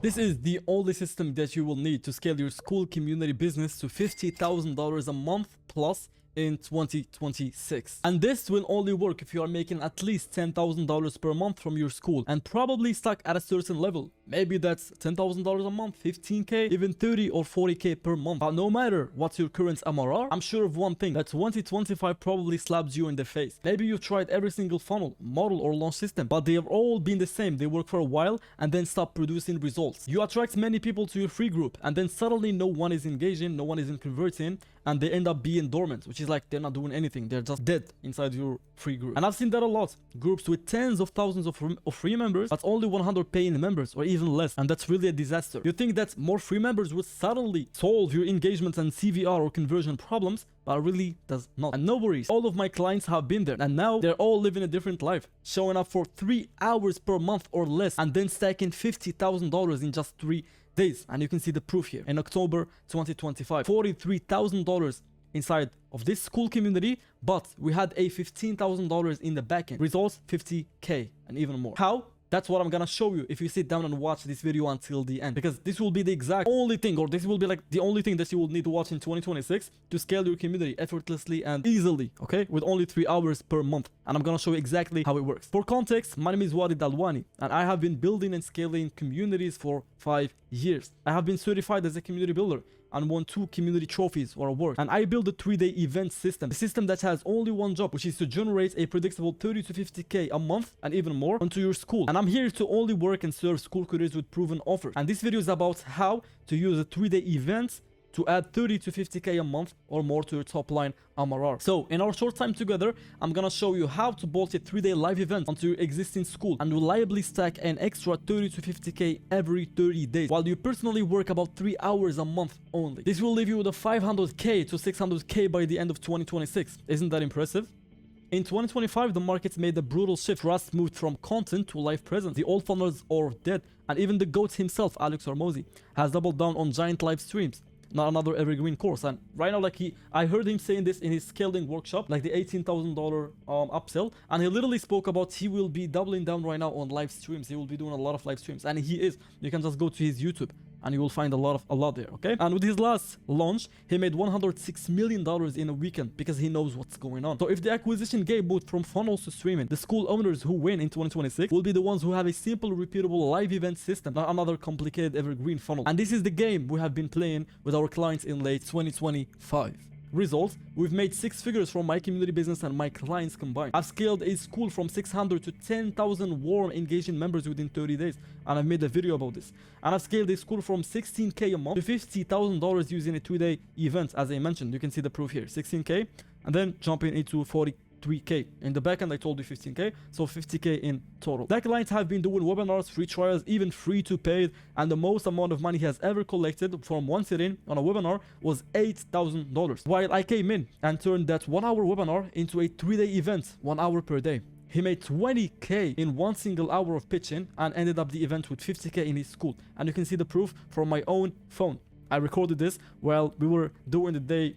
This is the only system that you will need to scale your school community business to $50,000 a month plus in 2026. And this will only work if you are making at least $10,000 per month from your school and probably stuck at a certain level. Maybe that's $10,000 a month, 15k, even 30 or 40k per month. But no matter what's your current MRR, I'm sure of one thing, that 2025 probably slaps you in the face. Maybe you've tried every single funnel, model or launch system, but they have all been the same. They work for a while and then stop producing results. You attract many people to your free group and then suddenly no one is engaging, no one is converting, and they end up being dormant, which is like they're not doing anything. They're just dead inside your free group. And I've seen that a lot. Groups with tens of thousands of free members, but only 100 paying members or even less. And that's really a disaster. You think that more free members would suddenly solve your engagement and CVR or conversion problems, but it really does not. And no worries, all of my clients have been there and now they're all living a different life, showing up for 3 hours per month or less and then stacking $50,000 in just 3 days. And you can see the proof here. In October 2025, $43,000 inside of this school community, but we had a $15,000 in the backend. Results 50k and even more. How? That's what I'm gonna show you if you sit down and watch this video until the end, because this will be the exact only thing, or this will be like the only thing that you will need to watch in 2026 to scale your community effortlessly and easily, okay, with only 3 hours per month. And I'm gonna show you exactly how it works. For context, my name is Walid Alwani and I have been building and scaling communities for 5 years. I have been certified as a community builder and won 2 community trophies or awards. And I built a 3-day event system, a system that has only one job, which is to generate a predictable 30 to 50k a month and even more onto your school. And I'm here to only work and serve school careers with proven offers. And this video is about how to use a 3-day event to add 30 to 50k a month or more to your top line MRR. So in our short time together, I'm gonna show you how to bolt a 3-day live event onto your existing school and reliably stack an extra 30 to 50k every 30 days while you personally work about 3 hours a month only. This will leave you with a 500k to 600k by the end of 2026. Isn't that impressive? In 2025, the markets made a brutal shift. Trust moved from content to live presence. The old funnels are dead, and even the GOAT himself, Alex Hormozi, has doubled down on giant live streams. Not another evergreen course. And right now, like I heard him saying this in his scaling workshop, like the $18,000 upsell, and he literally spoke about he will be doubling down right now on live streams. He will be doing a lot of live streams, and he is. You can just go to his YouTube and you will find a lot there, okay? And with his last launch, he made $106 million in a weekend because he knows what's going on. So if the acquisition game moved from funnels to streaming, the school owners who win in 2026 will be the ones who have a simple, repeatable live event system, not another complicated evergreen funnel. And this is the game we have been playing with our clients in late 2025. Results, we've made 6 figures from my community business and my clients combined. I've scaled a school from 600 to 10,000 warm engaging members within 30 days, and I've made a video about this. And I've scaled a school from 16k a month to $50,000 using a 2-day event. As I mentioned, you can see the proof here, 16k, and then jumping into 43k. In the backend, I told you 15k, so 50k in total. That clients have been doing webinars, free trials, even free to paid, and the most amount of money he has ever collected from one sitting on a webinar was $8,000. While I came in and turned that 1-hour webinar into a 3-day event, 1 hour per day. He made 20k in 1 single hour of pitching and ended up the event with 50k in his school. And you can see the proof from my own phone. I recorded this while we were doing the day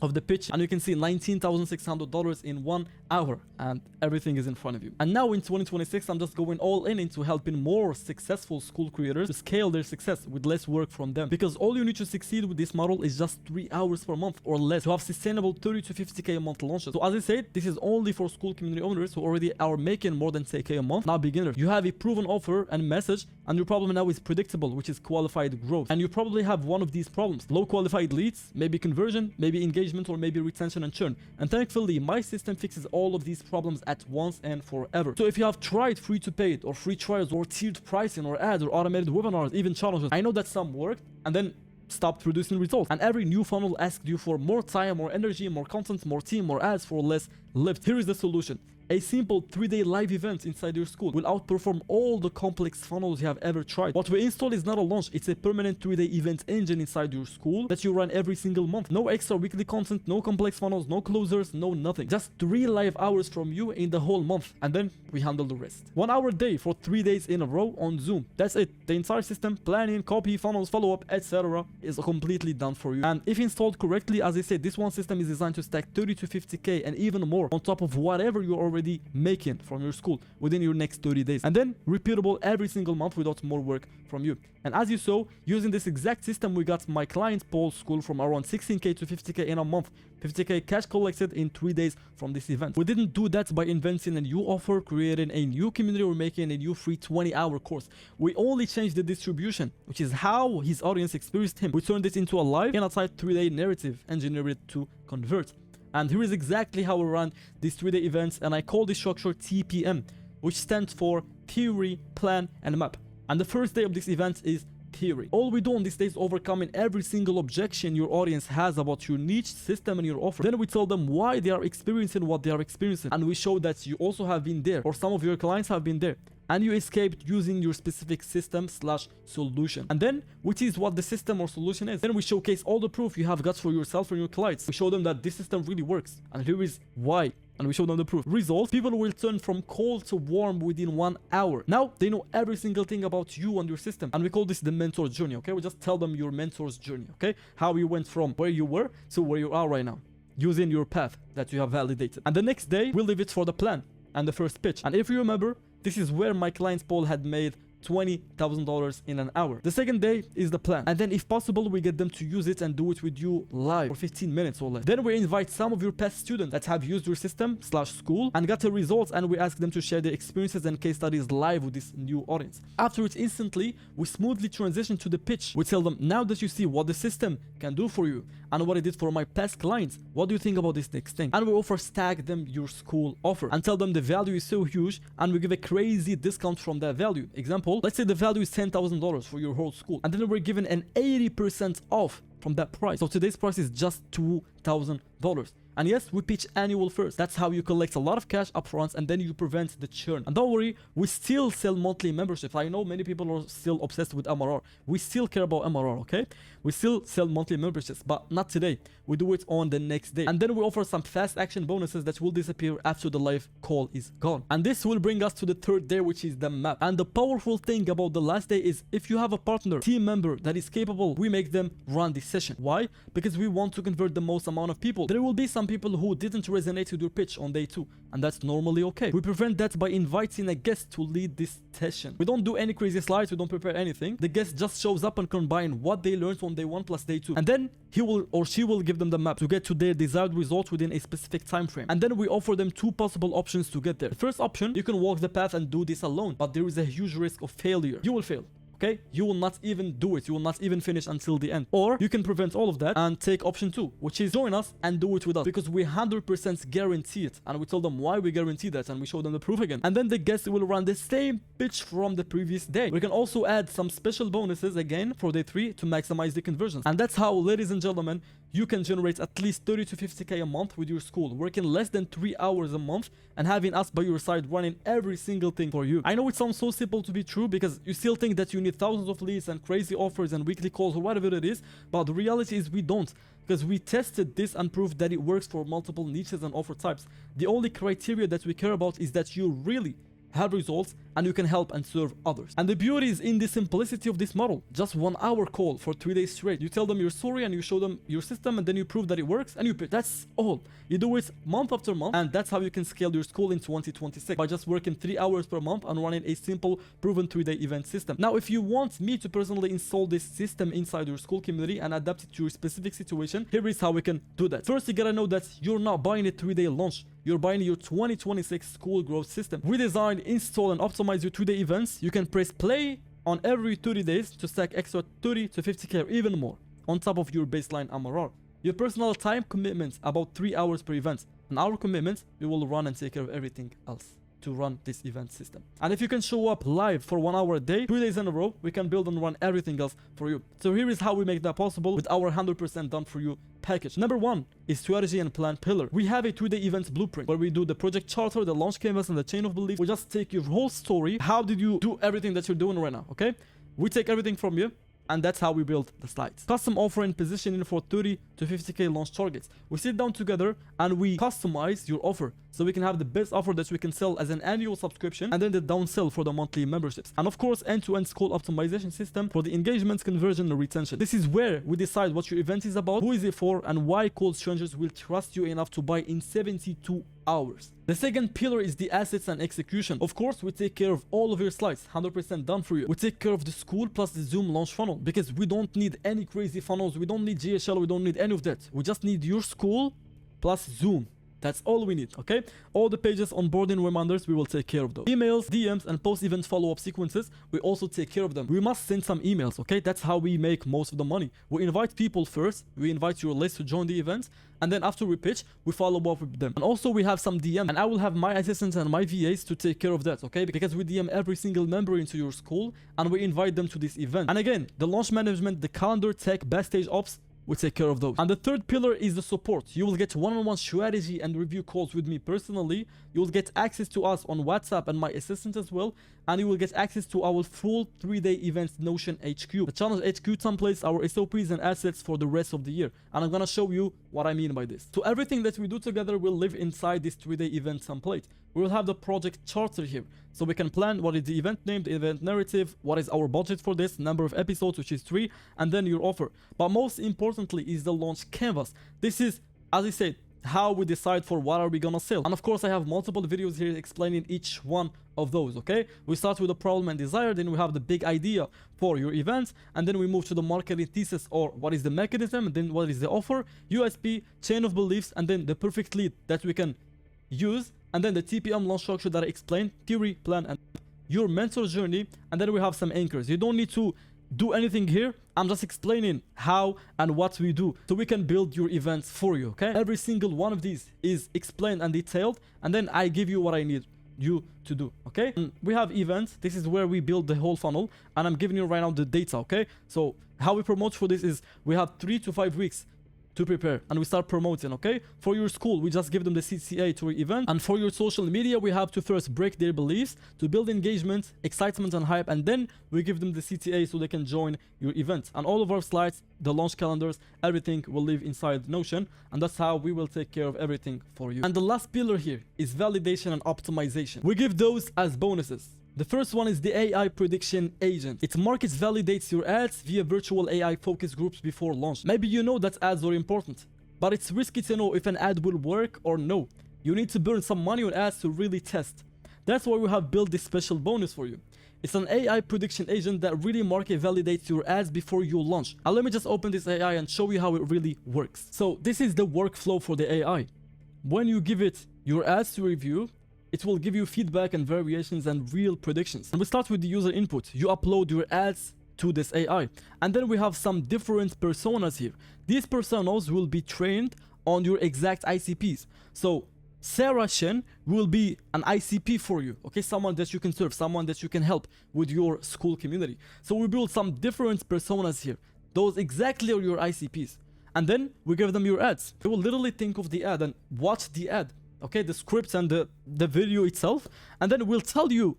of the pitch, and you can see $19,600 in 1 hour, and everything is in front of you. And now in 2026, I'm just going all in into helping more successful school creators to scale their success with less work from them, because all you need to succeed with this model is just 3 hours per month or less to have sustainable 30 to 50k a month launches. So as I said, this is only for school community owners who already are making more than 10k a month, not beginners. You have a proven offer and message, and your problem now is predictable, which is qualified growth. And you probably have one of these problems: low qualified leads, maybe conversion, maybe engagement, or maybe retention and churn. And thankfully, my system fixes all of these problems at once and forever. So if you have tried free to paid or free trials or tiered pricing or ads or automated webinars, even challenges, I know that some worked and then stopped producing results. And every new funnel asked you for more time, more energy, more content, more team, more ads for less lift. Here is the solution. A simple 3-day live event inside your school will outperform all the complex funnels you have ever tried. What we install is not a launch, it's a permanent 3-day event engine inside your school that you run every single month. No extra weekly content, no complex funnels, no closers, no nothing. Just 3 live hours from you in the whole month, and then we handle the rest. 1 hour a day for 3 days in a row on Zoom. That's it. The entire system, planning, copy, funnels, follow-up, etc. is completely done for you. And if installed correctly, as I said, this one system is designed to stack 30 to 50k and even more on top of whatever you're already already making from your school within your next 30 days. And then repeatable every single month without more work from you. And as you saw, using this exact system, we got my client Paul Skool from around 16k to 50k in a month. 50k cash collected in 3 days from this event. We didn't do that by inventing a new offer, creating a new community, or making a new free 20-hour course. We only changed the distribution, which is how his audience experienced him. We turned it into a live and a tight 3-day narrative, engineered to convert. And here is exactly how we run these 3-day events, and I call this structure TPM, which stands for Theory, Plan, and Map. And the first day of this event is theory. All we do on this day is overcoming every single objection your audience has about your niche, system, and your offer. Then we tell them why they are experiencing what they are experiencing, and we show that you also have been there, or some of your clients have been there, and you escaped using your specific system/solution. And then we tease what the system or solution is. Then we showcase all the proof you have got for yourself and your clients. We show them that this system really works, and here is why. And we show them the proof. Results: people will turn from cold to warm within 1 hour. Now they know every single thing about you and your system, and we call this the mentor journey. Okay, we just tell them your mentor's journey. Okay, how you went from where you were to where you are right now, using your path that you have validated. And the next day we'll leave it for the plan and the first pitch. And if you remember, this is where my client Paul had made $20,000 in an hour. The second day is the plan, and then if possible we get them to use it and do it with you live for 15 minutes or less. Then we invite some of your past students that have used your system/school and got the results, and we ask them to share their experiences and case studies live with this new audience. After it, instantly we smoothly transition to the pitch. We tell them, now that you see what the system can do for you and what it did for my past clients, what do you think about this next thing? And we offer stack them your school offer and tell them the value is so huge, and we give a crazy discount from that value. Example, let's say the value is $10,000 for your whole school, and then we're given an 80% off from that price. So today's price is just $2,000. And yes, we pitch annual first. That's how you collect a lot of cash upfront, and then you prevent the churn. And don't worry, we still sell monthly memberships. I know many people are still obsessed with MRR. We still care about MRR, okay? We still sell monthly memberships, but not today. We do it on the next day. And then we offer some fast action bonuses that will disappear after the live call is gone. And this will bring us to the third day, which is the map. And the powerful thing about the last day is if you have a partner, team member that is capable, we make them run this session. Why? Because we want to convert the most amount of people. There will be some people who didn't resonate with your pitch on day 2, and that's normally okay. We prevent that by inviting a guest to lead this session. We don't do any crazy slides, we don't prepare anything. The guest just shows up and combine what they learned on day 1 plus day 2, and then he will or she will give them the map to get to their desired result within a specific time frame. And then we offer them 2 possible options to get there. The first option, you can walk the path and do this alone, but there is a huge risk of failure. You will fail. Okay, you will not even do it. You will not even finish until the end. Or you can prevent all of that and take option 2, which is join us and do it with us, because we 100% guarantee it. And we tell them why we guarantee that, and we show them the proof again. And then the guest will run the same pitch from the previous day. We can also add some special bonuses again for day 3 to maximize the conversions. And that's how, ladies and gentlemen, you can generate at least 30 to 50k a month with your school, working less than 3 hours a month and having us by your side running every single thing for you. I know it sounds so simple to be true, because you still think that you need thousands of leads and crazy offers and weekly calls or whatever it is, but the reality is we don't, because we tested this and proved that it works for multiple niches and offer types. The only criteria that we care about is that you really have results and you can help and serve others. And the beauty is in the simplicity of this model. Just 1 hour call for 3 days straight. You tell them your story and you show them your system, and then you prove that it works and you pitch. That's all. You do it month after month, and that's how you can scale your school in 2026 by just working 3 hours per month and running a simple proven 3-day event system. Now, if you want me to personally install this system inside your school community and adapt it to your specific situation, here is how we can do that. First, you gotta know that you're not buying a 3-day launch. You're buying your 2026 school growth system. We design, install, and optimize your 2-day events. You can press play on every 30 days to stack extra 30 to 50k or even more on top of your baseline MRR. Your personal time commitment, about 3 hours per event. And our commitment, we will run and take care of everything else to run this event system. And if you can show up live for 1 hour a day, 3 days in a row, we can build and run everything else for you. So here is how we make that possible with our 100% done for you package. Number 1 is strategy and plan pillar. We have a 2-day events blueprint where we do the project charter, the launch canvas, and the chain of belief. We just take your whole story. How did you do everything that you're doing right now? Okay, we take everything from you, and that's how we build the slides. Custom offer and positioning for 30 to 50k launch targets. We sit down together and we customize your offer so we can have the best offer that we can sell as an annual subscription, and then the downsell for the monthly memberships. And of course, end-to-end Skool optimization system for the engagements, conversion, and retention. This is where we decide what your event is about, who is it for, and why cold strangers will trust you enough to buy in 72 hours. The second pillar is the assets and execution. Of course, we take care of all of your slides, 100% done for you. We take care of the Skool plus the Zoom launch funnel, because we don't need any crazy funnels. We don't need GSL. We don't need any of that. We just need your Skool plus Zoom. That's all we need, okay? All the pages, onboarding reminders, we will take care of those. Emails, DMs, and post-event follow-up sequences, we also take care of them. We must send some emails, okay? That's how we make most of the money. We invite people first. We invite your list to join the event. And then after we pitch, we follow up with them. And also we have some DM. And I will have my assistants and my VAs to take care of that, okay? Because we DM every single member into your Skool and we invite them to this event. And again, the launch management, the calendar, tech, backstage ops, we take care of those. And the third pillar is the support. You will get one-on-one strategy and review calls with me personally. You will get access to us on WhatsApp and my assistant as well. And you will get access to our full 3-day event Notion HQ. The challenge HQ templates, our SOPs and assets for the rest of the year. And I'm gonna show you what I mean by this. So everything that we do together will live inside this 3-day event template. We will have the project charter here, so we can plan what is the event name, the event narrative, what is our budget for this, number of episodes, which is 3, and then your offer. But most importantly is the launch canvas. This is, as I said, how we decide for what are we gonna sell. And of course, I have multiple videos here explaining each one of those, okay? We start with the problem and desire, then we have the big idea for your events, and then we move to the marketing thesis, or what is the mechanism, and then what is the offer, USP, chain of beliefs, and then the perfect lead that we can use, and then the TPM launch structure that I explained, theory, plan, and your mentor journey, and then we have some anchors. You don't need to do anything here. I'm just explaining how and what we do so we can build your events for you, okay? Every single one of these is explained and detailed, and then I give you what I need you to do, okay? And we have events. This is where we build the whole funnel, and I'm giving you right now the data, okay? So how we promote for this is we have 3 to 5 weeks to prepare, and we start promoting, okay? For your Skool, we just give them the CCA to your event, and for your social media, we have to first break their beliefs to build engagement, excitement, and hype, and then we give them the CTA so they can join your event. And all of our slides, the launch calendars, everything will live inside Notion, and that's how we will take care of everything for you. And the last pillar here is validation and optimization. We give those as bonuses. The first one is the AI prediction agent. It markets validates your ads via virtual AI focus groups before launch. Maybe you know that ads are important, but it's risky to know if an ad will work or no. You need to burn some money on ads to really test. That's why we have built this special bonus for you. It's an AI prediction agent that really market validates your ads before you launch. And let me just open this AI and show you how it really works. So this is the workflow for the AI. When you give it your ads to review, it will give you feedback and variations and real predictions. And we start with the user input. You upload your ads to this AI. And then we have some different personas here. These personas will be trained on your exact ICPs. So Sarah Shen will be an ICP for you, okay? Someone that you can serve, someone that you can help with your Skool community. So we build some different personas here. Those exactly are your ICPs. And then we give them your ads. They will literally think of the ad and watch the ad. Okay, the scripts and the video itself, and then we'll tell you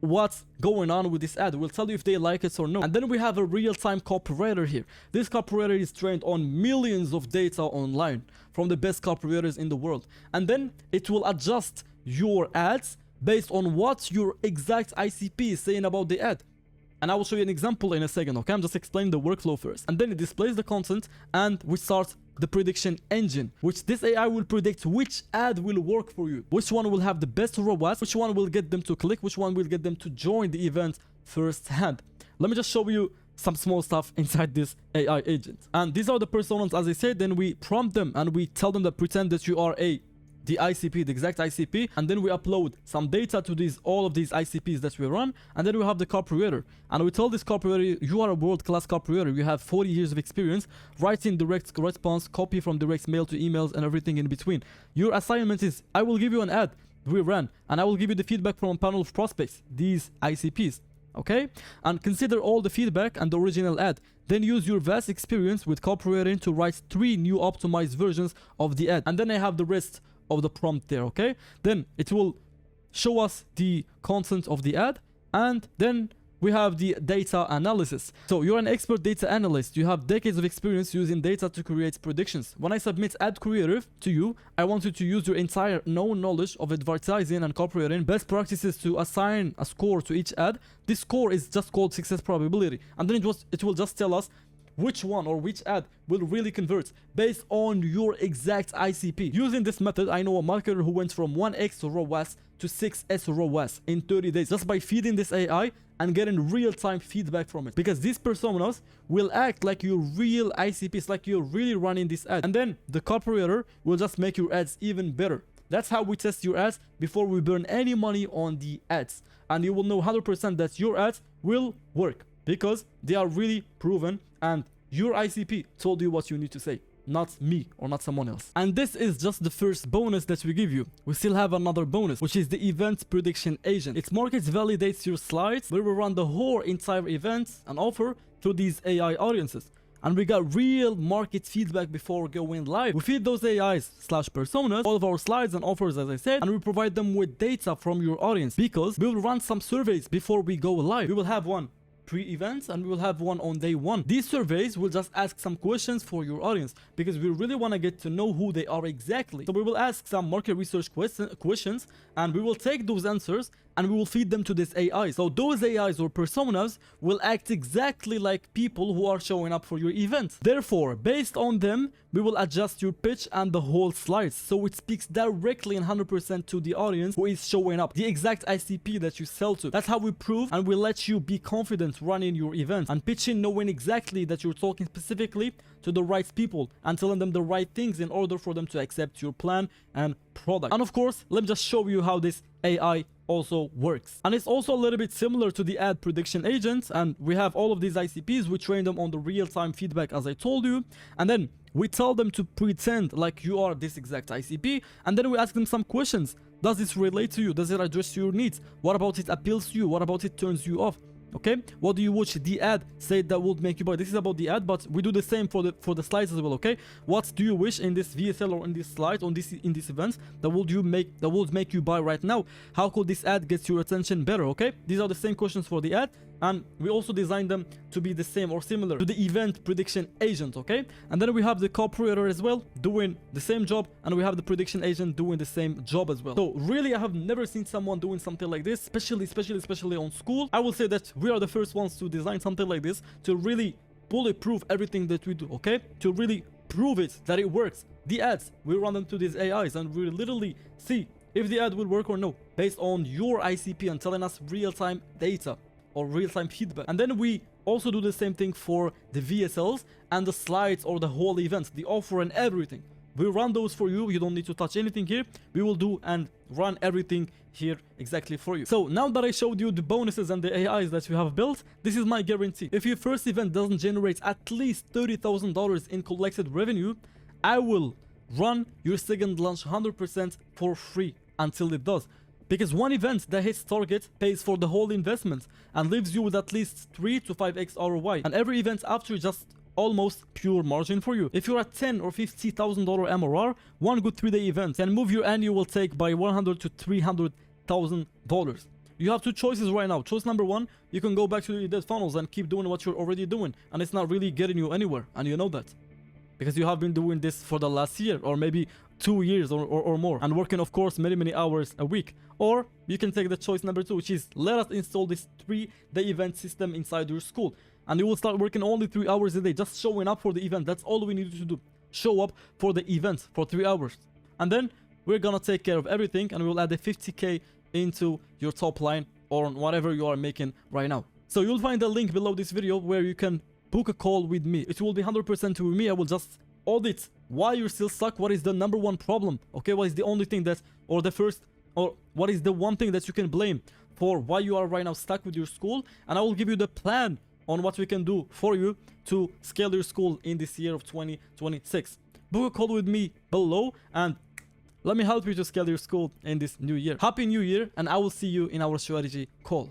what's going on with this ad. We'll tell you if they like it or no. And then we have a real-time copywriter here. This copywriter is trained on millions of data online from the best copywriters in the world, and then it will adjust your ads based on what your exact ICP is saying about the ad. And I will show you an example in a second, okay? I'm just explaining the workflow first. And then it displays the content, and we start the prediction engine, which this AI will predict which ad will work for you, which one will have the best ROAS, which one will get them to click, which one will get them to join the event firsthand. Let me just show you some small stuff inside this AI agent. And these are the personas, as I said. Then we prompt them and we tell them that pretend that you are the ICP, the exact ICP, and then we upload some data to all of these ICPs that we run, and then we have the copywriter, and we tell this copywriter, you are a world-class copywriter, you have 40 years of experience writing direct response, copy from direct mail to emails, and everything in between. Your assignment is, I will give you an ad we ran, and I will give you the feedback from a panel of prospects, these ICPs, okay? And consider all the feedback and the original ad. Then use your vast experience with copywriting to write 3 new optimized versions of the ad, and then I have the rest of the prompt there, okay? Then it will show us the content of the ad, and then we have the data analysis. So you're an expert data analyst. You have decades of experience using data to create predictions. When I submit ad creative to you, I want you to use your entire known knowledge of advertising and copywriting best practices to assign a score to each ad. This score is just called success probability. And then it will just tell us which one or which ad will really convert based on your exact ICP. Using this method, I know a marketer who went from 1x ROAS to 6x ROAS in 30 days just by feeding this AI and getting real-time feedback from it. Because these personas will act like your real ICPs, like you're really running this ad. And then the copywriter will just make your ads even better. That's how we test your ads before we burn any money on the ads. And you will know 100% that your ads will work because they are really proven and your ICP told you what you need to say, not me or not someone else. And this is just the first bonus that we give you. We still have another bonus, which is the event prediction agent. Its markets validates your slides where we run the whole entire event and offer to these AI audiences. And we got real market feedback before going live. We feed those AIs/personas all of our slides and offers, as I said, and we provide them with data from your audience because we will run some surveys before we go live. We will have one pre-events and we will have one on day one. These surveys will just ask some questions for your audience because we really want to get to know who they are exactly. So we will ask some market research questions and we will take those answers and we will feed them to this AI. So those AIs or personas will act exactly like people who are showing up for your event. Therefore, based on them, we will adjust your pitch and the whole slides so it speaks directly and 100% to the audience who is showing up, the exact ICP that you sell to. That's how we prove and we let you be confident running your event and pitching, knowing exactly that you're talking specifically to the right people and telling them the right things in order for them to accept your plan and product. And of course, let me just show you how this AI also works. And it's also a little bit similar to the ad prediction agent, and we have all of these ICPs. We train them on the real-time feedback, as I told you, and then we tell them to pretend like you are this exact ICP, and then we ask them some questions. Does this relate to you? Does it address your needs? What about it appeals to you? What about it turns you off? Okay, what do you watch the ad say that would make you buy? This is about the ad, but we do the same for the slides as well. Okay, what do you wish in this VSL or in this slide on this in this event that would make you buy right now? How could this ad get your attention better? Okay, these are the same questions for the ad, and we also designed them to be the same or similar to the event prediction agent. Okay, and then we have the copywriter as well doing the same job, and we have the prediction agent doing the same job as well. So really, I have never seen someone doing something like this, especially on Skool. I will say that we are the first ones to design something like this to really bulletproof everything that we do. Okay, to really prove it that it works. The ads, we run them to these AIs and we literally see if the ad will work or no based on your ICP and telling us real-time data or real-time feedback. And then we also do the same thing for the VSLs and the slides or the whole event, the offer and everything. We run those for you. You don't need to touch anything here. We will do and run everything here exactly for you. So now that I showed you the bonuses and the AIs that we have built, this is my guarantee. If your first event doesn't generate at least $30,000 in collected revenue, I will run your second launch 100% for free until it does. Because one event that hits target pays for the whole investment and leaves you with at least 3 to 5x ROI. And every event after just almost pure margin for you. If you're at $10,000 or $50,000 MRR, one good 3-day event can move your annual take by $100,000 to $300,000. You have two choices right now. Choice number one, you can go back to your dead funnels and keep doing what you're already doing, and it's not really getting you anywhere, and you know that because you have been doing this for the last year or maybe 2 years or more, and working of course many hours a week. Or you can take the choice number two, which is let us install this 3-day event system inside your school, and you will start working only 3 hours a day, just showing up for the event. That's all we need you to do. Show up for the event for 3 hours, and then we're gonna take care of everything, and we'll add a 50K into your top line or whatever you are making right now. So you'll find a link below this video where you can book a call with me. It will be 100% with me. I will just audit why you're still stuck. What is the number one problem? Okay, what is the only thing that, or the first, or what is the one thing that you can blame for why you are right now stuck with your school? And I will give you the plan on what we can do for you to scale your school in this year of 2026. Book a call with me below and let me help you to scale your school in this new year. Happy New Year, and I will see you in our strategy call.